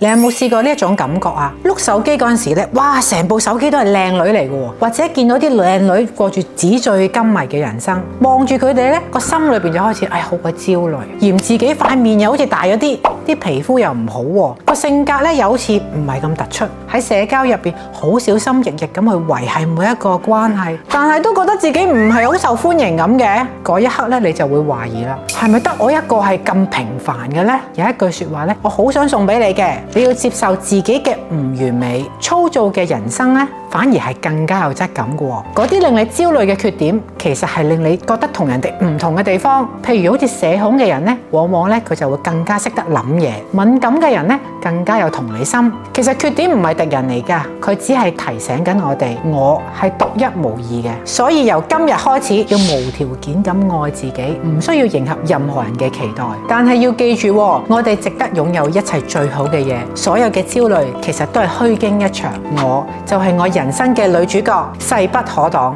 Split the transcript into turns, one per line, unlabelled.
你有冇試過呢一種感覺啊？碌手機嗰陣時咧，哇，成部手機都係靚女嚟嘅喎，或者見到啲靚女過住紙醉金迷嘅人生，望住佢哋咧，個心裏邊就開始好鬼焦慮，嫌自己塊面又好似大咗啲，啲皮膚又唔好喎，個性格咧又好似唔係咁突出，喺社交入邊好小心翼翼咁去維繫每一個關係，但係都覺得自己唔係好受歡迎咁嘅，嗰一刻咧你就會懷疑啦，係咪得我一個係咁平凡嘅呢？有一句說話咧，我好想送俾你嘅，你要接受自己嘅唔完美，粗糙嘅人生咧，反而係更加有質感嘅喎。嗰啲令你焦慮嘅缺點，其實係令你覺得同人哋唔同嘅地方。譬如好似社恐嘅人咧，往往咧佢就會更加識得諗嘢；敏感嘅人咧，更加有同理心。其實缺點唔係敵人嚟㗎，佢只係提醒緊我哋，我係獨一無二嘅。所以由今日開始，要無條件咁愛自己，唔需要迎合任何人嘅期待。但係要記住，我哋值得擁有一切最好嘅嘢。所有嘅焦慮其實都係虛驚一場。我就係我人生嘅女主角，勢不可擋。